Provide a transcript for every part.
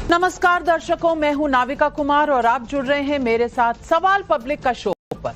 नमस्कार दर्शकों, मैं हूं नाविका कुमार और आप जुड़ रहे हैं मेरे साथ सवाल पब्लिक का शो पर।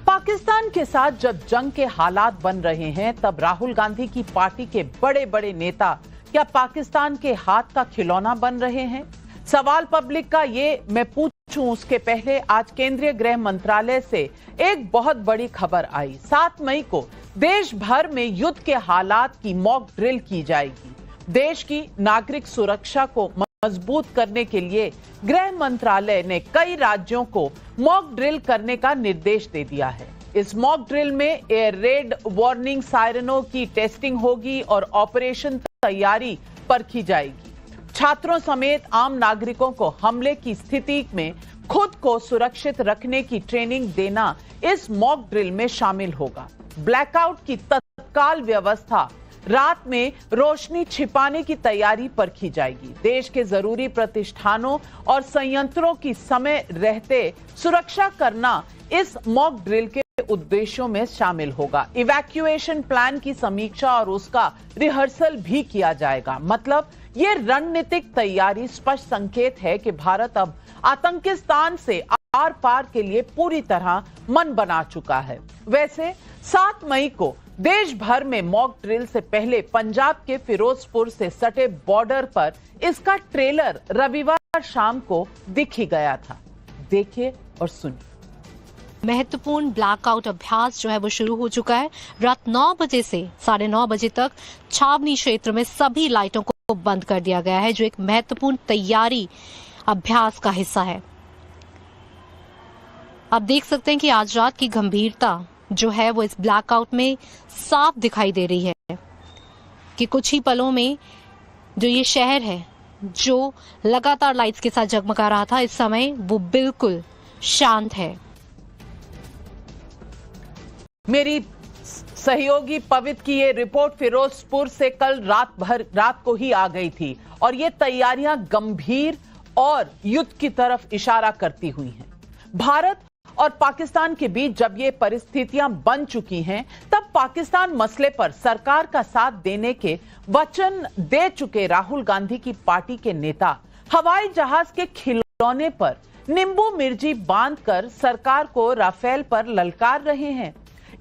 पाकिस्तान के साथ जब जंग के हालात बन रहे हैं तब राहुल गांधी की पार्टी के बड़े बड़े नेता क्या पाकिस्तान के हाथ का खिलौना बन रहे हैं? सवाल पब्लिक का ये मैं पूछूं उसके पहले आज केंद्रीय गृह मंत्रालय से एक बहुत बड़ी खबर आई। 7 मई को देश भर में युद्ध के हालात की मॉक ड्रिल की जाएगी। देश की नागरिक सुरक्षा को मजबूत करने के लिए गृह मंत्रालय ने कई राज्यों को मॉक ड्रिल करने का निर्देश दे दिया है। इस मॉक ड्रिल में एयर रेड वार्निंग सायरनों की टेस्टिंग होगी और ऑपरेशन तैयारी परखी जाएगी। छात्रों समेत आम नागरिकों को हमले की स्थिति में खुद को सुरक्षित रखने की ट्रेनिंग देना इस मॉक ड्रिल में शामिल होगा। ब्लैकआउट की तत्काल व्यवस्था, रात में रोशनी छिपाने की तैयारी परखी जाएगी। देश के जरूरी प्रतिष्ठानों और संयंत्रों की समय रहते सुरक्षा करना इस मॉक ड्रिल के उद्देश्यों में शामिल होगा। इवैक्यूएशन प्लान की समीक्षा और उसका रिहर्सल भी किया जाएगा। मतलब ये रणनीतिक तैयारी स्पष्ट संकेत है कि भारत अब आतंकिस्तान से आर पार के लिए पूरी तरह मन बना चुका है। वैसे 7 मई को देश भर में मॉक ड्रिल से पहले पंजाब के फिरोजपुर से सटे बॉर्डर पर इसका ट्रेलर रविवार शाम को दिख ही गया था। देखिए और सुनिए। महत्वपूर्ण ब्लैकआउट अभ्यास जो है वो शुरू हो चुका है। रात 9 बजे से 9:30 बजे तक छावनी क्षेत्र में सभी लाइटों को बंद कर दिया गया है, जो एक महत्वपूर्ण तैयारी अभ्यास का हिस्सा है। आप देख सकते हैं कि आज रात की गंभीरता जो है वो इस ब्लैकआउट में साफ दिखाई दे रही है कि कुछ ही पलों में जो ये शहर है जो लगातार लाइट्स के साथ जगमगा रहा था, इस समय वो बिल्कुल शांत है। मेरी सहयोगी पवित्र की ये रिपोर्ट फिरोजपुर से कल रात को ही आ गई थी और ये तैयारियां गंभीर और युद्ध की तरफ इशारा करती हुई हैं। भारत और पाकिस्तान के बीच जब ये परिस्थितियां बन चुकी हैं तब पाकिस्तान मसले पर सरकार का साथ देने के वचन दे चुके राहुल गांधी की पार्टी के नेता हवाई जहाज के खिलौने पर नींबू मिर्ची बांधकर सरकार को राफेल पर ललकार रहे हैं।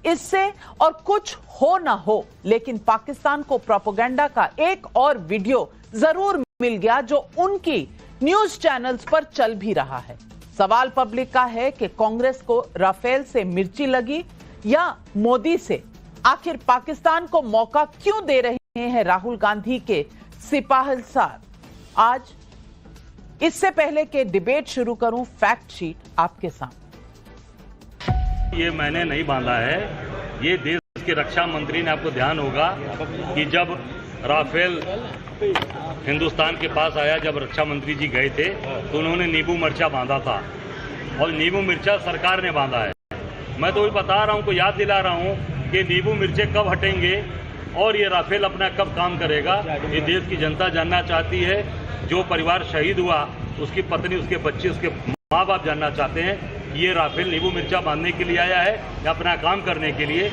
इससे और कुछ हो ना हो, लेकिन पाकिस्तान को प्रोपेगेंडा का एक और वीडियो जरूर मिल गया जो उनकी न्यूज चैनल्स पर चल भी रहा है। सवाल पब्लिक का है कि कांग्रेस को राफेल से मिर्ची लगी या मोदी से? आखिर पाकिस्तान को मौका क्यों दे रहे हैं राहुल गांधी के सिपाहसार? आज इससे पहले कि डिबेट शुरू करूं, फैक्ट शीट आपके सामने। ये मैंने नहीं बांधा है, ये देश के रक्षा मंत्री ने, आपको ध्यान होगा कि जब राफेल हिंदुस्तान के पास आया, जब रक्षा मंत्री जी गए थे तो उन्होंने नींबू मिर्चा बांधा था और नींबू मिर्चा सरकार ने बांधा है। मैं तो वही बता रहा हूं, को याद दिला रहा हूं कि नींबू मिर्चे कब हटेंगे और ये राफेल अपना कब काम करेगा। ये देश की जनता जानना चाहती है। जो परिवार शहीद हुआ, उसकी पत्नी, उसके बच्चे, उसके माँ बाप जानना चाहते हैं कि ये राफेल नींबू मिर्चा बांधने के लिए आया है या अपना काम करने के लिए।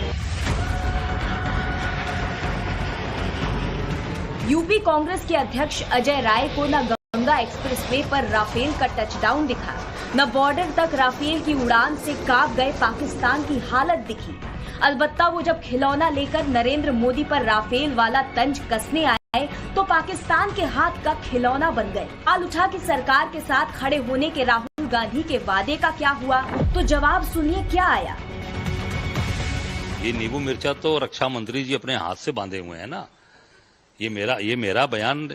यूपी कांग्रेस के अध्यक्ष अजय राय को न गंगा एक्सप्रेसवे पर राफेल का टचडाउन दिखा, न बॉर्डर तक राफेल की उड़ान से कांप गए पाकिस्तान की हालत दिखी। अलबत्ता वो जब खिलौना लेकर नरेंद्र मोदी पर राफेल वाला तंज कसने आए तो पाकिस्तान के हाथ का खिलौना बन गए। सवाल उठा कि सरकार के साथ खड़े होने के राहुल गांधी के वादे का क्या हुआ, तो जवाब सुनिए क्या आया। ये नींबू मिर्चा तो रक्षा मंत्री जी अपने हाथ से बांधे हुए हैं ना। ये मेरा बयान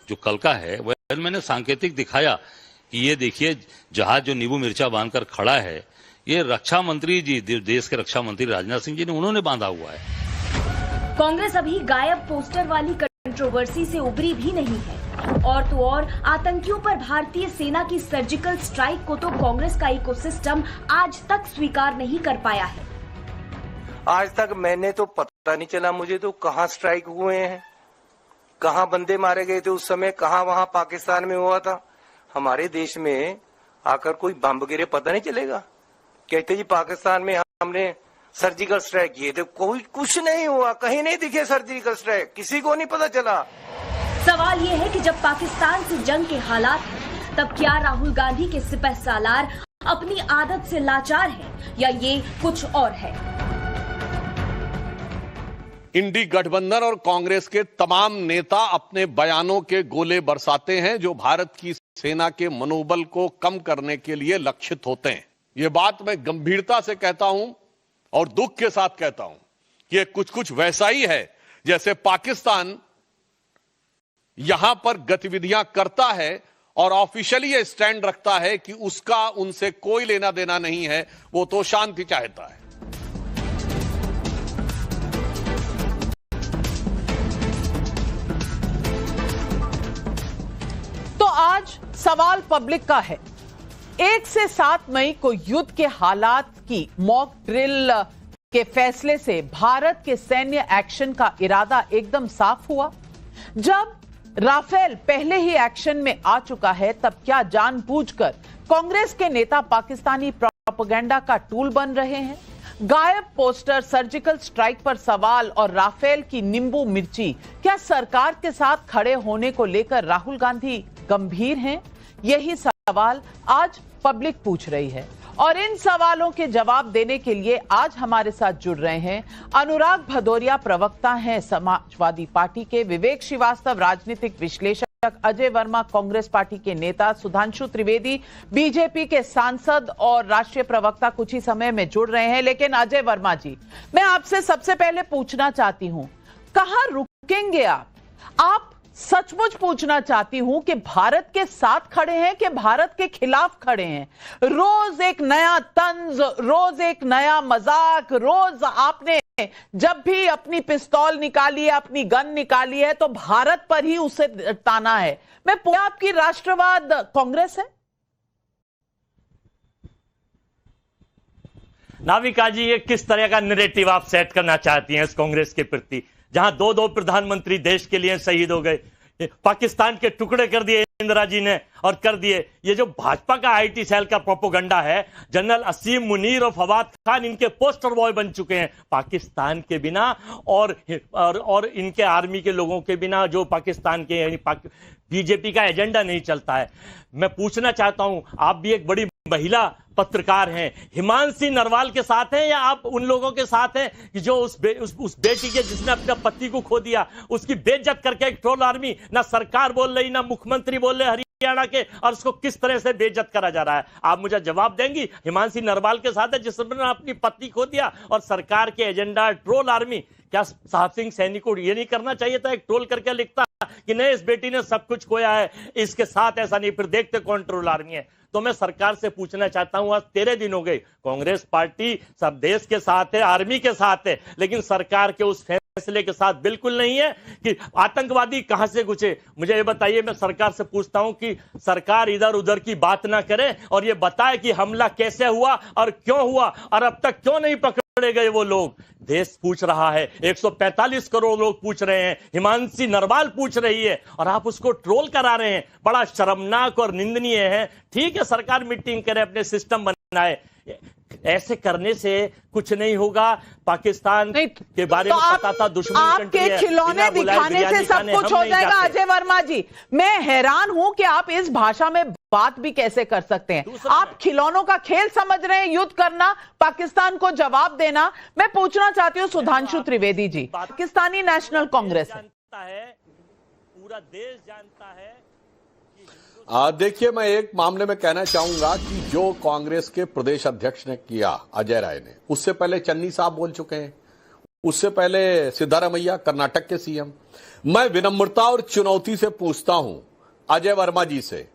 जो कल का है वह मैंने सांकेतिक दिखाया कि ये देखिए जहाज जो नींबू मिर्चा बांधकर खड़ा है, ये रक्षा मंत्री जी, देश के रक्षा मंत्री राजनाथ सिंह जी ने, उन्होंने बांधा हुआ है। कांग्रेस अभी गायब पोस्टर वाली कंट्रोवर्सी से उबरी भी नहीं है। और तो और आतंकियों पर भारतीय सेना की सर्जिकल स्ट्राइक को तो कांग्रेस का इकोसिस्टम आज तक स्वीकार नहीं कर पाया है। आज तक मैंने तो पता नहीं चला मुझे तो कहाँ स्ट्राइक हुए हैं, कहाँ बंदे मारे गए थे उस समय, कहाँ वहाँ पाकिस्तान में हुआ था। हमारे देश में आकर कोई बम गिरे पता नहीं चलेगा। कहते जी पाकिस्तान में हमने सर्जिकल स्ट्राइक किए थे, कोई कुछ नहीं हुआ, कहीं नहीं दिखे सर्जिकल स्ट्राइक, किसी को नहीं पता चला। सवाल ये है कि जब पाकिस्तान से जंग के हालात हैं, तब क्या राहुल गांधी के सिपहसालार अपनी आदत से लाचार हैं या ये कुछ और है? इंडी गठबंधन और कांग्रेस के तमाम नेता अपने बयानों के गोले बरसाते हैं जो भारत की सेना के मनोबल को कम करने के लिए लक्षित होते हैं। ये बात मैं गंभीरता से कहता हूं और दुख के साथ कहता हूं कि ये कुछ वैसा ही है जैसे पाकिस्तान यहां पर गतिविधियां करता है और ऑफिशियली ये स्टैंड रखता है कि उसका उनसे कोई लेना देना नहीं है, वो तो शांति चाहता है। तो आज सवाल पब्लिक का है। 1 से 7 मई को युद्ध के हालात की मॉक ड्रिल के फैसले से भारत के सैन्य एक्शन का इरादा एकदम साफ हुआ। जब राफेल पहले ही एक्शन में आ चुका है, तब क्या जानबूझकर कांग्रेस के नेता पाकिस्तानी प्रोपेगेंडा का टूल बन रहे हैं? गायब पोस्टर, सर्जिकल स्ट्राइक पर सवाल और राफेल की नींबू मिर्ची, क्या सरकार के साथ खड़े होने को लेकर राहुल गांधी गंभीर हैं? यही सवाल आज पब्लिक पूछ रही है और इन सवालों के जवाब देने के लिए आज हमारे साथ जुड़ रहे हैं अनुराग भदौरिया, प्रवक्ता हैं समाजवादी पार्टी के, विवेक श्रीवास्तव, राजनीतिक विश्लेषक, अजय वर्मा, कांग्रेस पार्टी के नेता, सुधांशु त्रिवेदी, बीजेपी के सांसद और राष्ट्रीय प्रवक्ता कुछ ही समय में जुड़ रहे हैं। लेकिन अजय वर्मा जी, मैं आपसे सबसे पहले पूछना चाहती हूं, कहां रुकेंगे आप सचमुच पूछना चाहती हूं कि भारत के साथ खड़े हैं कि भारत के खिलाफ खड़े हैं? रोज एक नया तंज, रोज एक नया मजाक, रोज आपने जब भी अपनी पिस्तौल निकाली है, अपनी गन निकाली है, तो भारत पर ही उसे ताना है। मैं पूछूं, आपकी राष्ट्रवाद कांग्रेस है? नाविका जी, ये किस तरह का नैरेटिव आप सेट करना चाहती हैं इस कांग्रेस के प्रति, जहां 2 प्रधानमंत्री देश के लिए शहीद हो गए, पाकिस्तान के टुकड़े कर दिए इंदिरा जी ने और कर दिए। ये जो भाजपा का आईटी सेल का प्रोपेगेंडा है, जनरल असीम मुनीर और फवाद खान इनके पोस्टर बॉय बन चुके हैं पाकिस्तान के बिना और इनके आर्मी के लोगों के बिना, जो पाकिस्तान के यानी बीजेपी का एजेंडा नहीं चलता है। मैं पूछना चाहता हूं, आप भी एक बड़ी महिला पत्रकार हैं, हिमांशी नरवाल के साथ हैं या आप उन लोगों के साथ हैं कि जो उस बेटी के जिसने अपने पति को खो दिया, उसकी बेइज्जत करके एक ट्रोल आर्मी, ना सरकार बोल रही ना मुख्यमंत्री बोल रहे हरियाणा के, और उसको किस तरह से बेइज्जत करा जा रहा है? आप मुझे जवाब देंगी? हिमांशी नरवाल के साथ है जिसने अपनी पत्नी खो दिया और सरकार के एजेंडा ट्रोल आर्मी। क्या साहब सिंह सैनी को ये नहीं करना चाहिए था, एक ट्रोल करके लिखता कि नहीं इस बेटी ने सब कुछ खोया है, इसके साथ ऐसा नहीं, फिर देखते कौन ट्रोल आर्मी है। तो मैं सरकार से पूछना चाहता हूं, आज 13 दिन हो गए, कांग्रेस पार्टी सब देश के साथ है, आर्मी के साथ है, लेकिन सरकार के उस फैसले के साथ बिल्कुल नहीं है कि आतंकवादी कहां से घुसे। मुझे ये बताइए, मैं सरकार से पूछता हूं कि सरकार इधर उधर की बात ना करे और ये बताए कि हमला कैसे हुआ और क्यों हुआ और अब तक क्यों नहीं पकड़े गए वो लोग। देश पूछ रहा है, 145 करोड़ लोग पूछ रहे हैं, हिमांशी नरवाल पूछ रही है और आप उसको ट्रोल करा रहे हैं। बड़ा शर्मनाक और निंदनीय है। ठीक है, सरकार मीटिंग करे, अपने सिस्टम बनाए, ऐसे करने से कुछ नहीं होगा। पाकिस्तान के बारे में पता था, दुश्मन आपके खिलौने दिखाने से सब कुछ हो जाएगा। अजय वर्मा जी, मैं हैरान हूं कि आप इस भाषा में बात भी कैसे कर सकते हैं। आप खिलौनों का खेल समझ रहे हैं, युद्ध करना, पाकिस्तान को जवाब देना। मैं पूछना चाहती हूं सुधांशु त्रिवेदी जी, पाकिस्तानी नेशनल कांग्रेस है, पूरा देश जानता है। देखिए, मैं एक मामले में कहना चाहूंगा कि जो कांग्रेस के प्रदेश अध्यक्ष ने किया अजय राय ने, उससे पहले चन्नी साहब बोल चुके हैं, उससे पहले सिद्धारमैया कर्नाटक के सीएम। मैं विनम्रता और चुनौती से पूछता हूं अजय वर्मा जी से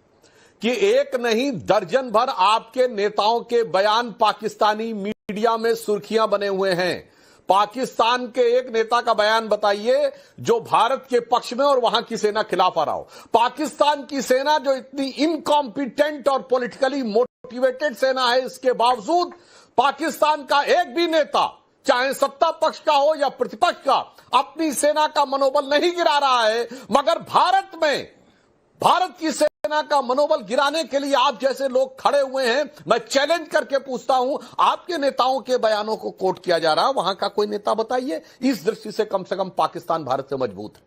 कि एक नहीं दर्जन भर आपके नेताओं के बयान पाकिस्तानी मीडिया में सुर्खियां बने हुए हैं। पाकिस्तान के एक नेता का बयान बताइए जो भारत के पक्ष में और वहां की सेना खिलाफ आ रहा हो। पाकिस्तान की सेना जो इतनी इनकॉम्पिटेंट और पॉलिटिकली मोटिवेटेड सेना है, इसके बावजूद पाकिस्तान का एक भी नेता, चाहे सत्ता पक्ष का हो या प्रतिपक्ष का, अपनी सेना का मनोबल नहीं गिरा रहा है। मगर भारत में भारत की सेना का मनोबल गिराने के लिए आप जैसे लोग खड़े हुए हैं। मैं चैलेंज करके पूछता हूं, आपके नेताओं के बयानों को कोट किया जा रहा है, वहां का कोई नेता बताइए। इस दृष्टि से कम पाकिस्तान भारत से मजबूत है।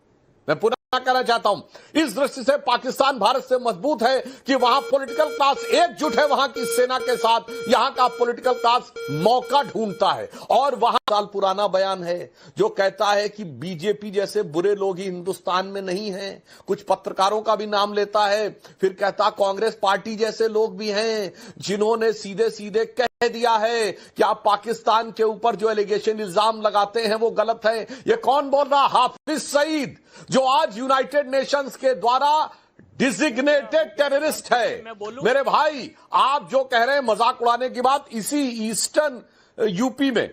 मैं पुनः कहना चाहता हूं। इस दृष्टि से पाकिस्तान भारत से मजबूत है कि वहां पॉलिटिकल क्लास एकजुट है, वहां की सेना के साथ यहां का पॉलिटिकल क्लास मौका ढूंढता है। और वहां साल पुराना बयान है जो कहता है कि बीजेपी जैसे बुरे लोग ही हिंदुस्तान में नहीं हैं। कुछ पत्रकारों का भी नाम लेता है, फिर कहता कांग्रेस पार्टी जैसे लोग भी हैं जिन्होंने सीधे सीधे कह दिया है कि आप पाकिस्तान के ऊपर जो एलिगेशन इल्जाम लगाते हैं वो गलत है। ये कौन बोल रहा? हाफिज सईद, जो आज यूनाइटेड नेशंस के द्वारा डिजिग्नेटेड टेररिस्ट है। मेरे भाई, आप जो कह रहे हैं मजाक उड़ाने की बात, इसी ईस्टर्न यूपी में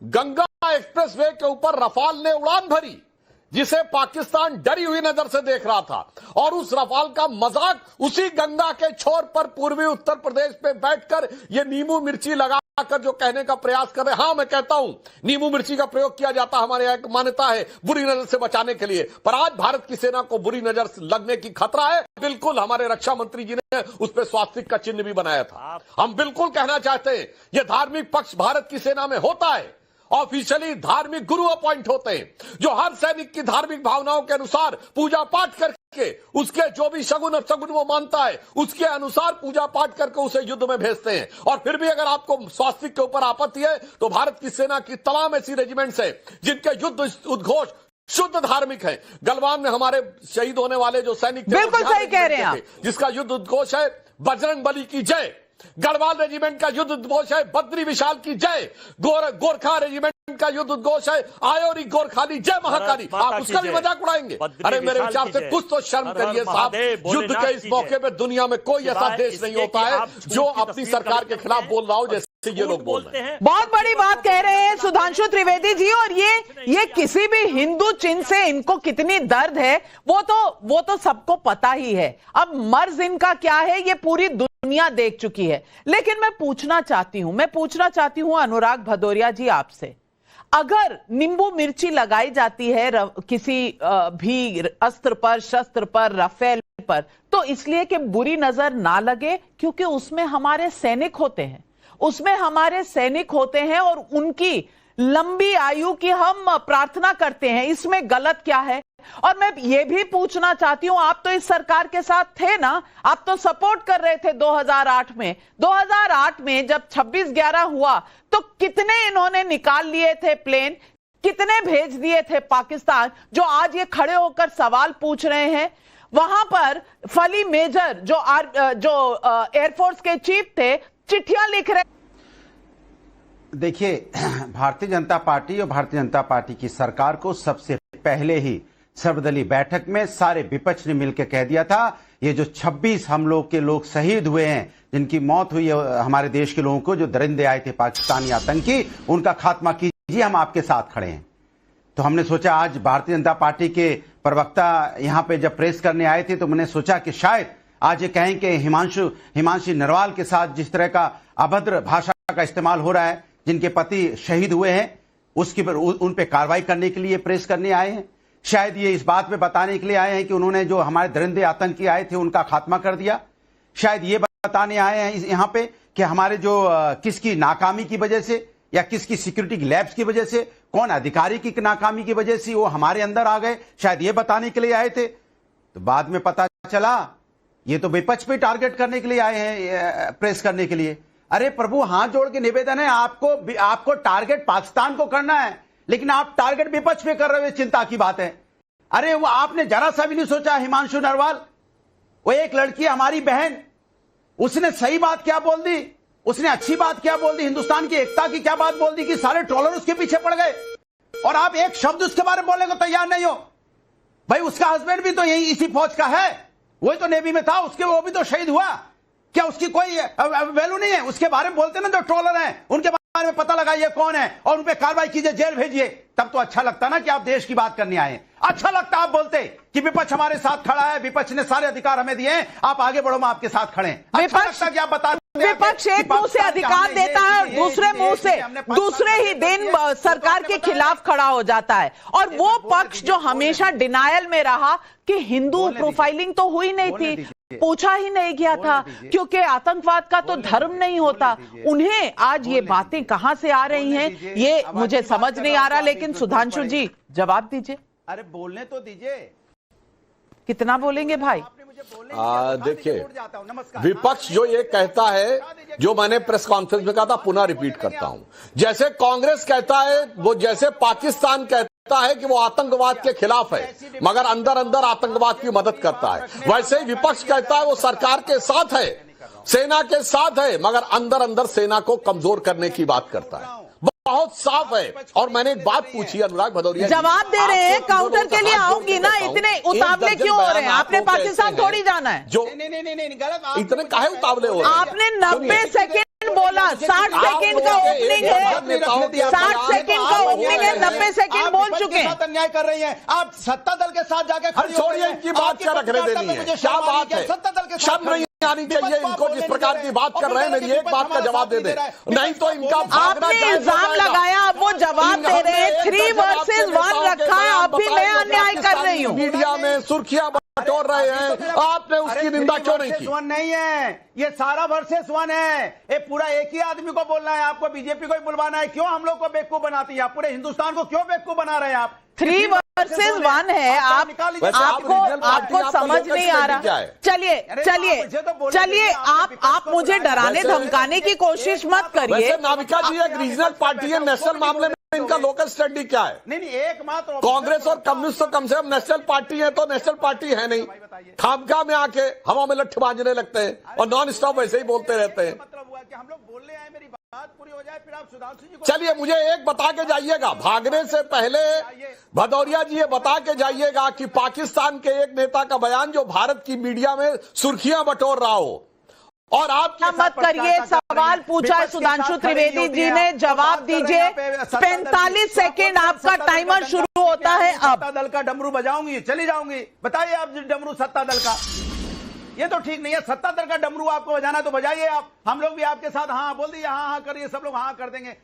गंगा एक्सप्रेसवे के ऊपर रफाल ने उड़ान भरी, जिसे पाकिस्तान डरी हुई नजर से देख रहा था। और उस रफाल का मजाक उसी गंगा के छोर पर पूर्वी उत्तर प्रदेश पे बैठकर ये नींबू मिर्ची लगाकर जो कहने का प्रयास कर रहे हैं। हाँ, मैं कहता हूं नींबू मिर्ची का प्रयोग किया जाता, हमारे यहां एक मान्यता है बुरी नजर से बचाने के लिए। पर आज भारत की सेना को बुरी नजर लगने की खतरा है। बिल्कुल, हमारे रक्षा मंत्री जी ने उस पर स्वास्तिक का चिन्ह भी बनाया था। हम बिल्कुल कहना चाहते हैं ये धार्मिक पक्ष भारत की सेना में होता है। ऑफिशियली धार्मिक गुरु अपॉइंट होते हैं जो हर सैनिक की धार्मिक भावनाओं के अनुसार पूजा पाठ करके उसके जो भी शगुन अपशगुन वो मानता है उसके अनुसार पूजा पाठ करके उसे युद्ध में भेजते हैं। और फिर भी अगर आपको स्वास्तिक के ऊपर आपत्ति है तो भारत की सेना की तमाम ऐसी रेजिमेंट्स है जिनके युद्ध उद्घोष शुद्ध धार्मिक है। गलवान में हमारे शहीद होने वाले जो सैनिक थे, बिल्कुल सही कह रहे हैं, जिसका युद्ध उद्घोष है बजरंग बली की जय। गढ़वाल रेजिमेंट का युद्ध उद्घोष है बद्री विशाल की जय। गोरखा रेजिमेंट का युद्ध उद्घोष है आयोरी गोरखाली जय महाकाली। आप उसका भी मजाक उड़ाएंगे? अरे मेरे विचार से कुछ तो शर्म करिए साहब। युद्ध के इस मौके पे दुनिया में कोई ऐसा देश नहीं होता है जो अपनी सरकार के खिलाफ बोल रहा हो जैसे ये लोग बोल रहे हैं। बहुत बड़ी बात कह रहे हैं सुधांशु त्रिवेदी जी। और ये किसी भी हिंदू चिन्ह से इनको कितनी दर्द है वो तो सबको पता ही है। अब मर्ज इनका क्या है ये पूरी दुनिया देख चुकी है। लेकिन मैं पूछना चाहती हूं अनुराग भदौरिया जी आपसे, अगर नींबू मिर्ची लगाई जाती है किसी भी अस्त्र पर, शस्त्र पर, राफेल पर, तो इसलिए कि बुरी नजर ना लगे क्योंकि उसमें हमारे सैनिक होते हैं और उनकी लंबी आयु की हम प्रार्थना करते हैं, इसमें गलत क्या है? और मैं ये भी पूछना चाहती हूं, आप तो इस सरकार के साथ थे ना, आप तो सपोर्ट कर रहे थे 2008 में जब 26/11 हुआ तो कितने इन्होंने निकाल लिए थे प्लेन, कितने भेज दिए थे पाकिस्तान, जो आज ये खड़े होकर सवाल पूछ रहे हैं। वहां पर फली मेजर जो एयरफोर्स के चीफ थे चिट्ठियां लिख रहे। देखिए, भारतीय जनता पार्टी और भारतीय जनता पार्टी की सरकार को सबसे पहले ही सर्वदलीय बैठक में सारे विपक्ष ने मिलकर कह दिया था ये जो 26 हम लोग के लोग शहीद हुए हैं, जिनकी मौत हुई है हमारे देश के लोगों को, जो दरिंदे आए थे पाकिस्तानी आतंकी, उनका खात्मा कीजिए, हम आपके साथ खड़े हैं। तो हमने सोचा आज भारतीय जनता पार्टी के प्रवक्ता यहां पे जब प्रेस करने आए थे तो मैंने सोचा कि शायद आज ये कहें कि हिमांशु नरवाल के साथ जिस तरह का अभद्र भाषा का इस्तेमाल हो रहा है, जिनके पति शहीद हुए हैं, उन पे कार्रवाई करने के लिए प्रेस करने आए हैं। शायद ये इस बात पे बताने के लिए आए हैं कि उन्होंने जो हमारे दरिंदे आतंकी आए थे उनका खात्मा कर दिया। शायद ये बताने आए हैं यहाँ पे कि हमारे जो किसकी नाकामी की वजह से या किसकी सिक्योरिटी लैब्स की वजह से, कौन अधिकारी की नाकामी की वजह से वो हमारे अंदर आ गए, शायद ये बताने के लिए आए थे। तो बाद में पता चला ये तो विपक्ष पे टारगेट करने के लिए आए हैं, प्रेस करने के लिए। अरे प्रभु, हाथ जोड़ के निवेदन है, आपको टारगेट पाकिस्तान को करना है, लेकिन आप टारगेट विपक्ष पे कर रहे हो, चिंता की बात है। अरे वो आपने जरा सा भी नहीं सोचा, हिमांशु नरवाल, वो एक लड़की हमारी बहन, उसने सही बात क्या बोल दी, उसने अच्छी बात क्या बोल दी, हिंदुस्तान की एकता की क्या बात बोल दी कि सारे ट्रोलर उसके पीछे पड़ गए और आप एक शब्द उसके बारे में बोलने को तैयार नहीं हो। भाई उसका हस्बैंड भी तो यही इसी फौज का है, वही तो नेवी में था, वो भी तो शहीद हुआ। क्या उसकी कोई वैल्यू नहीं है? उसके बारे में बोलते ना जो ट्रोलर हैं, उनके बारे में पता लगा ये कौन है और उन पे कार्रवाई कीजिए, जेल भेजिए, तब तो अच्छा लगता ना कि आप देश की बात करने आए। अच्छा लगता आप बोलते कि विपक्ष हमारे साथ खड़ा है, विपक्ष ने सारे अधिकार हमें दिए हैं, आप आगे बढ़ो, मैं आपके साथ खड़े हैं। अच्छा लगता कि आप बता विपक्ष एक मुंह से अधिकार देता है और दूसरे मुंह से दूसरे ही दिन सरकार के खिलाफ खड़ा हो जाता है। और वो पक्ष जो हमेशा डिनायल में रहा कि हिंदू प्रोफाइलिंग तो हुई नहीं थी, पूछा ही नहीं गया था क्योंकि आतंकवाद का तो धर्म नहीं होता, उन्हें आज ये बातें कहां से आ रही हैं ये मुझे समझ नहीं आ रहा। लेकिन सुधांशु जी जवाब दीजिए। अरे बोलने तो दीजिए। कितना बोलेंगे भाई? देखिए, विपक्ष जो ये कहता है, जो मैंने प्रेस कॉन्फ्रेंस में कहा था, पुनः रिपीट करता हूं। जैसे कांग्रेस कहता है, वो जैसे पाकिस्तान कहता है कि वो आतंकवाद के खिलाफ है मगर अंदर अंदर आतंकवाद की मदद करता है, वैसे ही विपक्ष कहता है वो सरकार के साथ है, सेना के साथ है, मगर अंदर अंदर सेना को कमजोर करने की बात करता है। बहुत साफ है। और मैंने एक बात पूछी अनुराग भदौरिया, जवाब दे रहे हैं, काउंटर के लिए आऊंगी ना, इतने उतावले क्यों हो रहे हैं? आपने पाकिस्तान थोड़ी जाना है। जो नहीं, इतने काहे उतावले हो रहे हैं? आपने 90 सेकंड बोला, 60 सेकंड का ओपनिंग है, 60 सेकंड का ओपनिंग है, 90 सेकंड बोल चुके हैं। अन्याय कर रही हैं आप, सत्ता दल के साथ जाकर छोड़िए, इनकी बात क्या रखने देनी है? क्या बात है? सत्ता दल के शर्म नहीं आनी चाहिए इनको, जिस प्रकार की बात कर रहे हैं। मेरी एक बात का जवाब दे दे, नहीं तो इनका आपने इल्जाम लगाया, अब वो जवाब दे रहे हैं। 3 वर्सेस 1 रखा है, अब भी मैं अन्याय कर रही हूँ। मीडिया में सुर्खियां बटोर रहे हैं, आपने उसकी निंदा क्यों नहीं की? 1 नहीं है, ये सारा वर्सेस 1 है। ये पूरा एक ही आदमी को बोलना है, आपको बीजेपी को ही बुलवाना है। क्यों हम लोग को बेवकूफ बनाती है आप? पूरे हिंदुस्तान को क्यों बेवकूफ बना रहे हैं आप? 3 वर्सेस 1 है। आपको समझ नहीं आ रहा। चलिए आप मुझे डराने धमकाने की कोशिश मत करिए। नाविका जी एक रीजनल पार्टी है, नेशनल मामले में इनका लोकल स्टैंडिंग क्या है? नहीं, एकमात्र कांग्रेस और कम्युनिस्ट तो कम से कम नेशनल पार्टी है, तो नेशनल पार्टी है नहीं। खामखा में आके हवा में लट्ठी बांधने लगते हैं और नॉन स्टॉप वैसे ही बोलते रहते हैं। मतलब हुआ कि हम लोग बोलने आए, मेरी बात पूरी हो जाए, फिर आप सुधांशु जी को चलिए मुझे एक बता के जाइएगा, भागने से पहले भदौरिया जी ये बता के जाइएगा कि पाकिस्तान के एक नेता का बयान जो भारत की मीडिया में सुर्खियां बटोर रहा हो, और आप मत करिए। सवाल पूछा है सुधांशु त्रिवेदी जी ने, जवाब दीजिए। 45 सेकेंड आपका टाइमर शुरू होता है। अब सत्ता दल का डमरू बजाऊंगी, चली जाऊंगी। बताइए आप, डमरू सत्ता दल का, ये तो ठीक नहीं है। सत्ता दल का डमरू आपको बजाना तो बजाइए आप, हम लोग भी आपके साथ हाँ बोल दिए, हाँ करिए, सब लोग हाँ कर देंगे।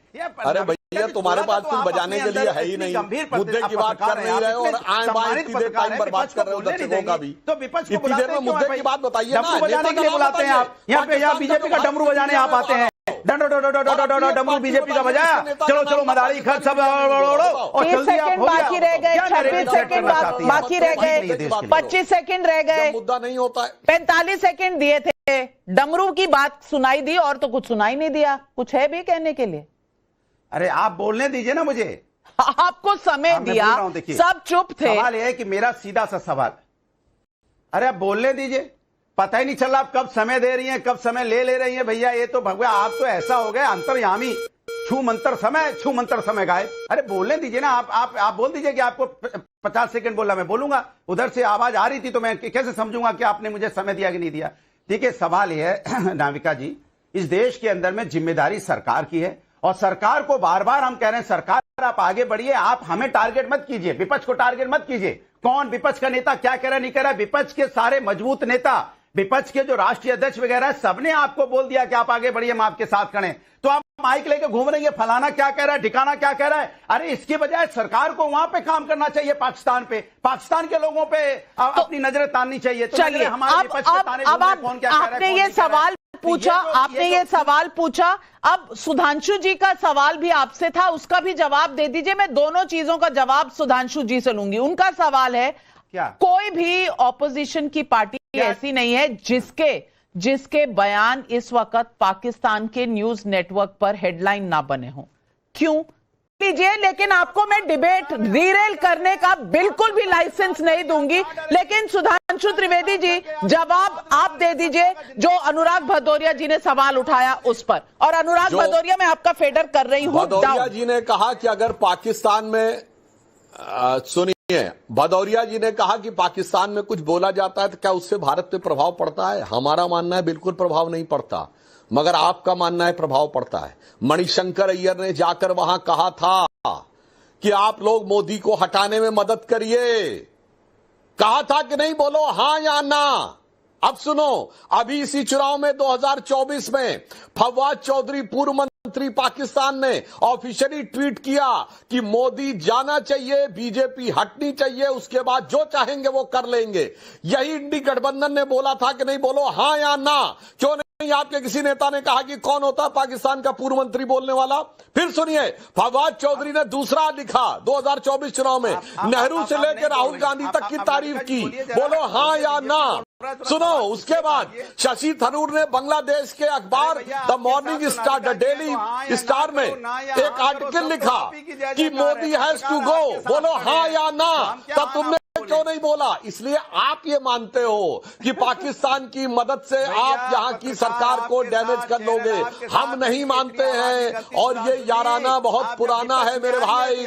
अरे भैया तुम्हारे पास कुछ बजाने के लिए है ही नहीं, मुद्दे की बात कर नहीं रहे और आए बाएं सीधे टाइम बर्बाद कर रहे हो दर्शकों का भी। तो विपक्ष इतनी देर में मुद्दे की बात बताइए ना। डमरू बजाने के लिए बुलाते हैं आप, यहाँ बीजेपी का डमरू बजाने आप आते हैं। डमरू बीजेपी का बजाया, चलो मदारी खर्च सब, और 30 सेकंड बाकी रह गए, 26 सेकंड बाकी रह गए, 25 सेकंड रह गए, मुद्दा नहीं होता है। 45 सेकंड दिए थे, डमरू की बात सुनाई दी और तो कुछ सुनाई नहीं दिया। कुछ है भी कहने के लिए? अरे आप बोलने दीजिए ना मुझे, आपको समय दिया, सब चुप थे। सवाल यह है कि मेरा सीधा सा सवाल, अरे आप बोलने दीजिए। पता ही नहीं चल रहा आप कब समय दे रही हैं, कब समय ले रही हैं। भैया ये तो भगवान, आप तो ऐसा हो गए अंतर्यामी, छू मंत्र समय गायब। अरे बोलने दीजिए ना, आप बोल दीजिए कि आपको 50 सेकंड बोला, मैं बोलूंगा। उधर से आवाज आ रही थी तो मैं कैसे समझूंगा कि आपने मुझे समय दिया कि नहीं दिया? ठीक है, सवाल यह है नाविका जी, इस देश के अंदर में जिम्मेदारी सरकार की है, और सरकार को बार बार हम कह रहे हैं, सरकार आप आगे बढ़िए, आप हमें टारगेट मत कीजिए, विपक्ष को टारगेट मत कीजिए। कौन विपक्ष का नेता क्या कह रहा नहीं कह रहा, विपक्ष के सारे मजबूत नेता, विपक्ष के जो राष्ट्रीय अध्यक्ष वगैरह सबने आपको बोल दिया कि आप आगे बढ़िए, हम आपके साथ खड़े। तो आप माइक लेके घूम रही है, फलाना क्या कह रहा है, ठिकाना क्या कह रहा है। अरे इसके बजाय सरकार को वहां पे काम करना चाहिए, पाकिस्तान पे, पाकिस्तान के लोगों पे अपनी नजरें ताननी चाहिए। तो चलिए, आपने ये सवाल पूछा, आपने ये सवाल पूछा, अब सुधांशु जी का सवाल भी आपसे था, उसका भी जवाब दे दीजिए। मैं दोनों चीजों का जवाब सुधांशु जी से लूंगी। उनका सवाल है, क्या कोई भी ऑपोजिशन की पार्टी ऐसी नहीं है जिसके बयान इस वक्त पाकिस्तान के न्यूज नेटवर्क पर हेडलाइन ना बने हो। क्यों लीजिए, लेकिन आपको मैं डिबेट रीरेल करने का बिल्कुल भी लाइसेंस नहीं दूंगी। लेकिन सुधांशु त्रिवेदी जी, जवाब आप दे दीजिए जो अनुराग भदौरिया जी ने सवाल उठाया उस पर। और अनुराग भदौरिया, मैं आपका फेडर कर रही हूं। भदौरिया जी ने कहा कि अगर पाकिस्तान में सुनिए, भदौरिया जी ने कहा कि पाकिस्तान में कुछ बोला जाता है तो क्या उससे भारत पे प्रभाव पड़ता है? हमारा मानना है बिल्कुल प्रभाव नहीं पड़ता, मगर आपका मानना है प्रभाव पड़ता है। मणिशंकर अय्यर ने जाकर वहां कहा था कि आप लोग मोदी को हटाने में मदद करिए, कहा था कि नहीं? बोलो हां या ना। अब सुनो, अभी इसी चुनाव में 2024 में फवाद चौधरी पूर्व मंत्री पाकिस्तान ने ऑफिशियली ट्वीट किया कि मोदी जाना चाहिए, बीजेपी हटनी चाहिए, उसके बाद जो चाहेंगे वो कर लेंगे। यही इंडी गठबंधन ने बोला था कि नहीं? बोलो हां या ना। क्यों नहीं आपके किसी नेता ने कहा कि कौन होता है पाकिस्तान का पूर्व मंत्री बोलने वाला। फिर सुनिए, फवाद चौधरी ने दूसरा लिखा 2024 चुनाव में, नेहरू से लेकर राहुल गांधी तक की तारीफ की, बोलो हाँ या ना। सुनो, उसके बाद शशि थरूर ने बांग्लादेश के अखबार the morning star, the daily star में एक आर्टिकल लिखा कि मोदी हैज टू गो, बोलो हाँ या ना। तब तुमने क्यों नहीं बोला? इसलिए आप ये मानते हो कि पाकिस्तान की मदद से आप यहाँ की सरकार को डैमेज कर लोगे। हम नहीं मानते हैं, और ये याराना बहुत पुराना है मेरे भाई।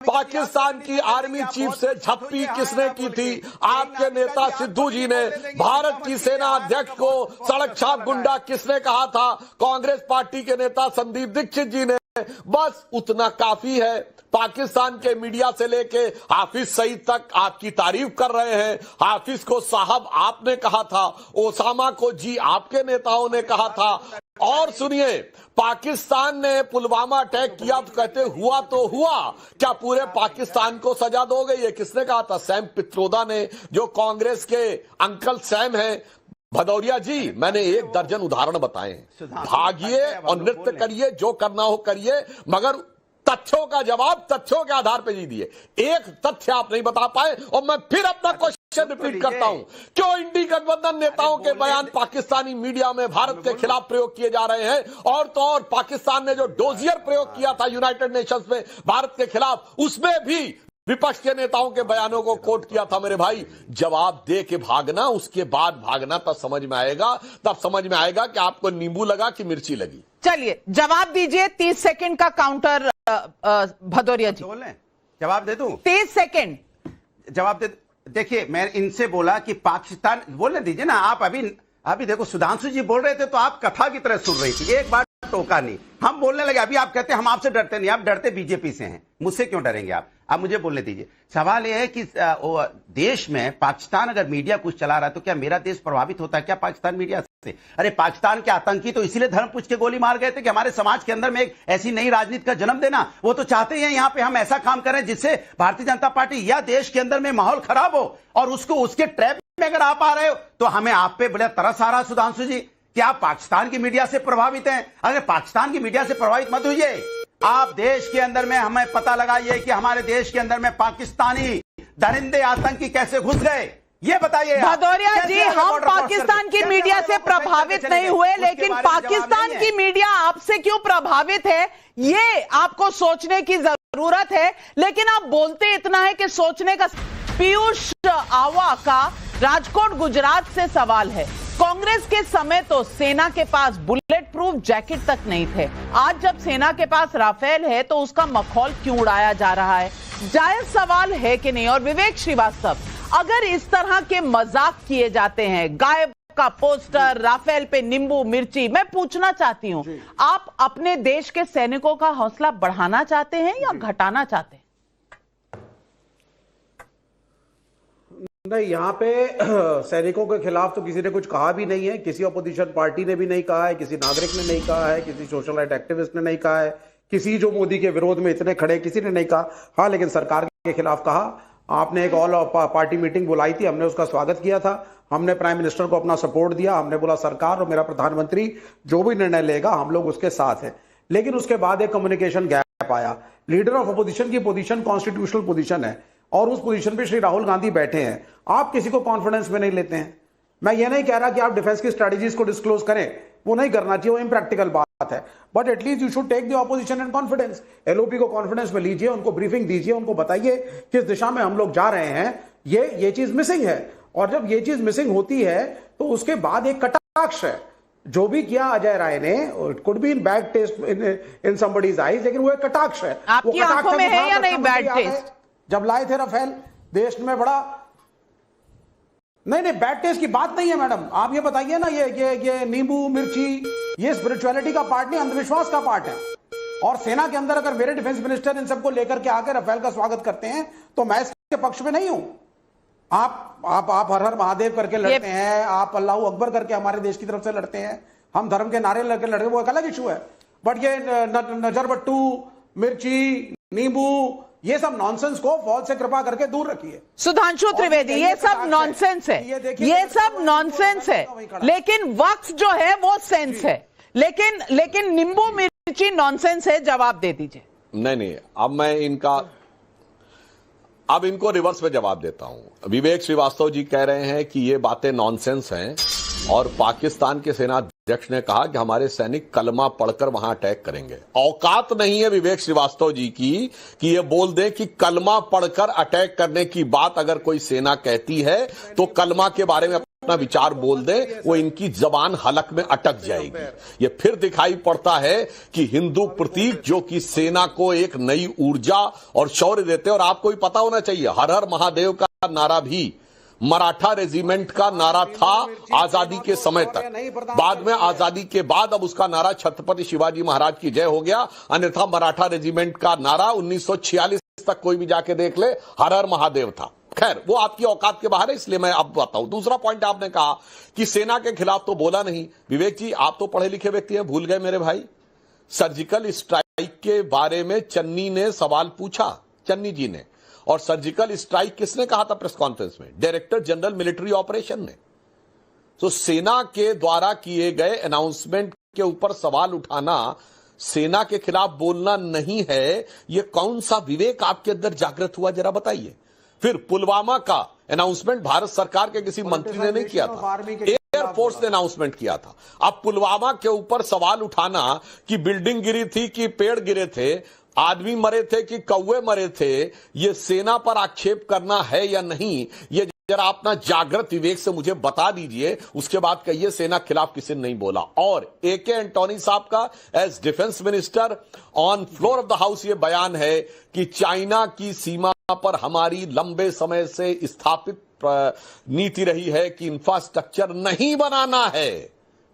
पाकिस्तान की आर्मी चीफ से झप्पी किसने की थी? आपके नेता सिद्धू जी ने। भारत की सेना अध्यक्ष को सड़क छाप गुंडा किसने कहा था? कांग्रेस पार्टी के नेता संदीप दीक्षित जी ने। बस उतना काफी है। पाकिस्तान के मीडिया से लेके हाफिज सईद तक आपकी तारीफ कर रहे हैं। हाफिज को साहब आपने कहा था, ओसामा को जी आपके नेताओं ने कहा था। और सुनिए, पाकिस्तान ने पुलवामा अटैक किया तो कहते हुआ तो हुआ, क्या पूरे पाकिस्तान को सजा दोगे? ये किसने कहा था? सैम पित्रोदा ने, जो कांग्रेस के अंकल सैम हैं। भदौरिया जी, मैंने 1 दर्जन उदाहरण बताए हैं। भागिए और नृत्य करिए, जो करना हो करिए, मगर तथ्यों का जवाब तथ्यों के आधार पर दीजिए। एक तथ्य आप नहीं बता पाए, और मैं फिर अपना क्वेश्चन रिपीट करता हूं, क्यों इंडी गठबंधन नेताओं के बयान पाकिस्तानी मीडिया में भारत के खिलाफ प्रयोग किए जा रहे हैं? और तो और पाकिस्तान ने जो डोजियर प्रयोग किया था यूनाइटेड नेशंस में भारत के खिलाफ, उसमें भी विपक्ष के नेताओं के बयानों को कोट किया था। मेरे भाई, जवाब दे के भागना, उसके बाद भागना, तब समझ में आएगा। तब समझ में आएगा कि आपको नींबू लगा कि मिर्ची लगी। चलिए जवाब दीजिए। 30 सेकंड का काउंटर भदौरिया जी। जवाब दे दूं? 30 सेकंड जवाब दे। देखिए, मैं इनसे बोला कि पाकिस्तान, बोलने दीजिए ना। आप अभी देखो, सुधांशु जी बोल रहे थे तो आप कथा की तरह सुन रही थी, एक बार टोका नहीं। हम बोलने लगे, अभी आप कहते हैं हम आपसे डरते नहीं। आप डरते बीजेपी से हैं, मुझसे क्यों डरेंगे आप? अब मुझे बोलने दीजिए। सवाल यह है कि देश में पाकिस्तान अगर मीडिया कुछ चला रहा है तो क्या मेरा देश प्रभावित होता है क्या पाकिस्तान मीडिया से? अरे पाकिस्तान के आतंकी तो इसीलिए धर्म पूछ के गोली मार गए थे कि हमारे समाज के अंदर में एक ऐसी नई राजनीति का जन्म देना। वो तो चाहते हैं यहाँ पे हम ऐसा काम करें जिससे भारतीय जनता पार्टी या देश के अंदर में माहौल खराब हो, और उसको उसके ट्रैप में अगर आप आ रहे हो तो हमें आप पे बड़ा तरस आ रहा। सुधांशु जी, क्या आप पाकिस्तान की मीडिया से प्रभावित हैं? अगर पाकिस्तान की मीडिया से प्रभावित मत होइए। आप देश के अंदर में हमें पता लगाइए कि हमारे देश के अंदर में पाकिस्तानी दरिंदे आतंकी कैसे घुस गए, ये बताइए। भदौरिया जी, हम पाकिस्तान की मीडिया से प्रभावित नहीं हुए, लेकिन पाकिस्तान की मीडिया आपसे क्यों प्रभावित है, ये आपको सोचने की जरूरत है। लेकिन आप बोलते इतना है कि सोचने का। पीयूष आवा का राजकोट गुजरात से सवाल है। कांग्रेस के समय तो सेना के पास बुलेट प्रूफ जैकेट तक नहीं थे। आज जब सेना के पास राफेल है तो उसका मखौल क्यों उड़ाया जा रहा है? जायज सवाल है कि नहीं? और विवेक श्रीवास्तव, अगर इस तरह के मजाक किए जाते हैं, गायब का पोस्टर, राफेल पे नींबू मिर्ची, मैं पूछना चाहती हूं, आप अपने देश के सैनिकों का हौसला बढ़ाना चाहते हैं या घटाना चाहते हैं? नहीं, यहाँ पे सैनिकों के खिलाफ तो किसी ने कुछ कहा भी नहीं है। किसी अपोजिशन पार्टी ने भी नहीं कहा है, किसी नागरिक ने नहीं कहा है, किसी सोशल राइट एक्टिविस्ट ने नहीं कहा है, किसी जो मोदी के विरोध में इतने खड़े किसी ने नहीं कहा। हाँ, लेकिन सरकार के खिलाफ कहा। आपने एक ऑल पार्टी मीटिंग बुलाई थी, हमने उसका स्वागत किया था। हमने प्राइम मिनिस्टर को अपना सपोर्ट दिया। हमने बोला सरकार और मेरा प्रधानमंत्री जो भी निर्णय लेगा हम लोग उसके साथ हैं। लेकिन उसके बाद एक कम्युनिकेशन गैप आया। लीडर ऑफ अपोजिशन की पोजीशन कॉन्स्टिट्यूशनल पोजीशन है, और उस पोजीशन पे श्री राहुल गांधी बैठे हैं। आप किसी को कॉन्फिडेंस में नहीं लेते हैं। मैं ये नहीं कह रहा कि आप डिफेंस की स्ट्रेटजीज को डिस्क्लोज करें, वो नहीं करना चाहिए, वो इम्प्रैक्टिकल बात है। But at least you should take the opposition and confidence. LOP को कॉन्फिडेंस में लीजिए, उनको ब्रीफिंग दीजिए, उनको बताइए किस दिशा में हम लोग जा रहे हैं। ये चीज मिसिंग है, और जब ये चीज मिसिंग होती है तो उसके बाद एक कटाक्ष है। जो भी किया अजय राय ने, it could be in bad taste in somebody's eyes, लेकिन वो एक कटाक्ष है। आपकी आंखों में है या नहीं बैड टेस्ट? जब लाए थे राफेल, देश में बड़ा नहीं बैड टेस्ट की बात नहीं है मैडम। आप ये बताइए ना, ये नींबू मिर्ची, ये स्पिरिचुअलिटी का पार्ट नहीं, अंधविश्वास का पार्ट है। और सेना के अंदर अगर मेरे डिफेंस मिनिस्टर इन सबको लेकर के आकर राफेल का स्वागत करते हैं तो मैं इसके पक्ष में नहीं हूं। आप हर हर महादेव करके लड़ते हैं, आप अल्लाह अकबर करके हमारे देश की तरफ से लड़ते हैं, हम धर्म के नारे लेकर लड़ते हैं, वो एक अलग इशू है। बट ये नजरबट्टू, मिर्ची, नींबू, ये सब नॉनसेंस को फौज से कृपा करके दूर रखिए। सुधांशु त्रिवेदी, ये सब नॉनसेंस है, ये सब नॉनसेंस है, लेकिन वक्फ जो है वो सेंस है, लेकिन नींबू मिर्ची नॉनसेंस है। जवाब दे दीजिए। नहीं, अब इनको रिवर्स में जवाब देता हूं। विवेक श्रीवास्तव जी कह रहे हैं कि ये बातें नॉनसेंस हैं और पाकिस्तान के सेना अध्यक्ष ने कहा कि हमारे सैनिक कलमा पढ़कर वहां अटैक करेंगे। औकात नहीं है विवेक श्रीवास्तव जी की कि ये बोल दें कि कलमा पढ़कर अटैक करने की बात अगर कोई सेना कहती है तो कलमा के बारे में अपना विचार बोल दें, वो इनकी जबान हलक में अटक जाएगी। ये फिर दिखाई पड़ता है कि हिंदू प्रतीक जो कि सेना को एक नई ऊर्जा और शौर्य देते हैं। और आपको भी पता होना चाहिए, हर हर महादेव का नारा भी मराठा रेजिमेंट का नारा था आजादी के समय तक। बाद में आजादी के बाद अब उसका नारा छत्रपति शिवाजी महाराज की जय हो गया। अन्यथा मराठा रेजिमेंट का नारा 1946 तक कोई भी जाके देख ले, हर हर महादेव था। खैर, वो आपकी औकात के बाहर है, इसलिए मैं अब बताऊं। दूसरा पॉइंट, आपने कहा कि सेना के खिलाफ तो बोला नहीं। विवेक जी, आप तो पढ़े लिखे व्यक्ति हैं, भूल गए मेरे भाई। सर्जिकल स्ट्राइक के बारे में चन्नी ने सवाल पूछा, चन्नी जी ने। और सर्जिकल स्ट्राइक किसने कहा था प्रेस कॉन्फ्रेंस में? डायरेक्टर जनरल मिलिट्री ऑपरेशन ने। तो सेना के द्वारा किए गए अनाउंसमेंट के ऊपर सवाल उठाना सेना के खिलाफ बोलना नहीं है। यह कौन सा विवेक आपके अंदर जागृत हुआ, जरा बताइए। फिर पुलवामा का अनाउंसमेंट भारत सरकार के किसी मंत्री ने नहीं किया था, एयरफोर्स ने अनाउंसमेंट किया था। अब पुलवामा के ऊपर सवाल उठाना कि बिल्डिंग गिरी थी कि पेड़ गिरे थे, आदमी मरे थे कि कौवे मरे थे, ये सेना पर आक्षेप करना है या नहीं, ये जरा अपना जागृत विवेक से मुझे बता दीजिए। उसके बाद कहिए सेना खिलाफ किसी ने नहीं बोला। और AK एंटोनी साहब का as defence minister on floor of the house ये बयान है कि चाइना की सीमा पर हमारी लंबे समय से स्थापित नीति रही है कि इंफ्रास्ट्रक्चर नहीं बनाना है।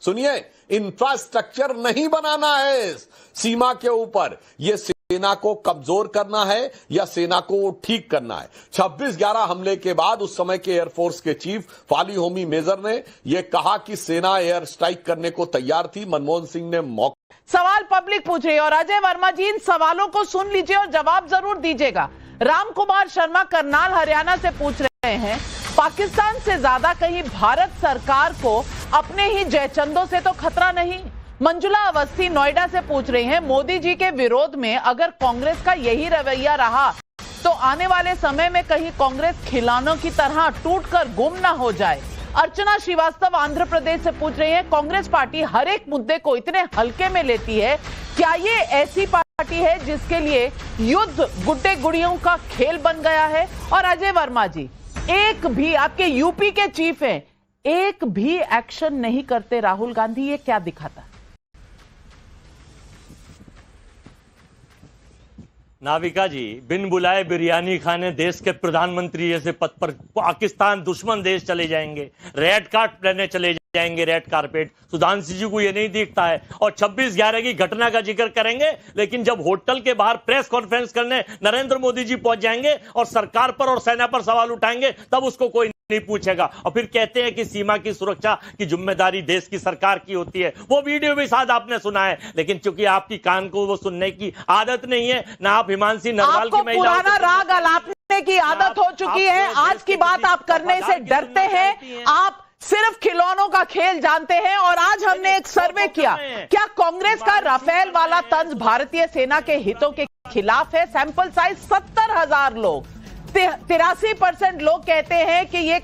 सुनिए, इंफ्रास्ट्रक्चर नहीं बनाना है सीमा के ऊपर। यह सेना को कमजोर करना है या सेना को ठीक करना है? 26/11 हमले के बाद उस समय के एयरफोर्स के चीफ फाली होमी मेजर ने यह कहा कि सेना एयर स्ट्राइक करने को तैयार थी। मनमोहन सिंह ने सवाल पब्लिक पूछ रही है और अजय वर्मा जी इन सवालों को सुन लीजिए और जवाब जरूर दीजिएगा। राम कुमार शर्मा करनाल हरियाणा से पूछ रहे हैं, पाकिस्तान से ज्यादा कहीं भारत सरकार को अपने ही जयचंदों से तो खतरा नहीं? मंजुला अवस्थी नोएडा से पूछ रही हैं, मोदी जी के विरोध में अगर कांग्रेस का यही रवैया रहा तो आने वाले समय में कहीं कांग्रेस खिलौनों की तरह टूटकर गुम ना हो जाए। अर्चना श्रीवास्तव आंध्र प्रदेश से पूछ रही है, कांग्रेस पार्टी हर एक मुद्दे को इतने हल्के में लेती है, क्या ये ऐसी पार्टी है जिसके लिए युद्ध गुड्डे गुड़ियों का खेल बन गया है? और अजय वर्मा जी, एक भी आपके यूपी के चीफ हैं, एक भी एक्शन नहीं करते राहुल गांधी, ये क्या दिखाता है? नाविका जी, बिन बुलाए बिरयानी खाने देश के प्रधानमंत्री जैसे पद पर पाकिस्तान दुश्मन देश चले जाएंगे, रेड कार्ड लेने चले जाएंगे, रेड कारपेट। सुधांशु जी को ये नहीं दिखता है और 26/11 की घटना का जिक्र करेंगे, लेकिन जब होटल के बाहर प्रेस कॉन्फ्रेंस करने नरेंद्र मोदी जी पहुंच जाएंगे और सरकार पर और सेना पर सवाल उठाएंगे, तब उसको कोई नहीं पूछेगा। और फिर कहते हैं कि सीमा की सुरक्षा की जिम्मेदारी देश की सरकार की होती है। वो वीडियो भी शायद आपने सुना है, लेकिन चूंकि आपकी कान को वो सुनने की आदत नहीं है, ना आप हिमांशी नरवाल की महिला पुराना राग अलापने की आदत हो चुकी है। आज की बात आप करने से डरते हैं, आप सिर्फ खिलौनों का खेल जानते हैं। और आज हमने एक सर्वे किया, क्या कांग्रेस का राफेल वाला तंज भारतीय सेना के हितों के खिलाफ है? सैंपल साइज 70,000 लोग, 83% लोग कहते हैं कि ये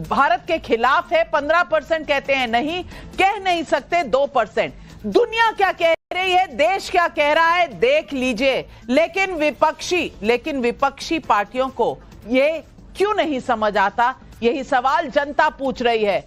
भारत के खिलाफ है, 15% कहते हैं नहीं, कह नहीं सकते 2%। दुनिया क्या कह रही है, देश क्या कह रहा है, देख लीजिए। लेकिन विपक्षी पार्टियों को ये क्यों नहीं समझ आता? यही सवाल जनता पूछ रही है।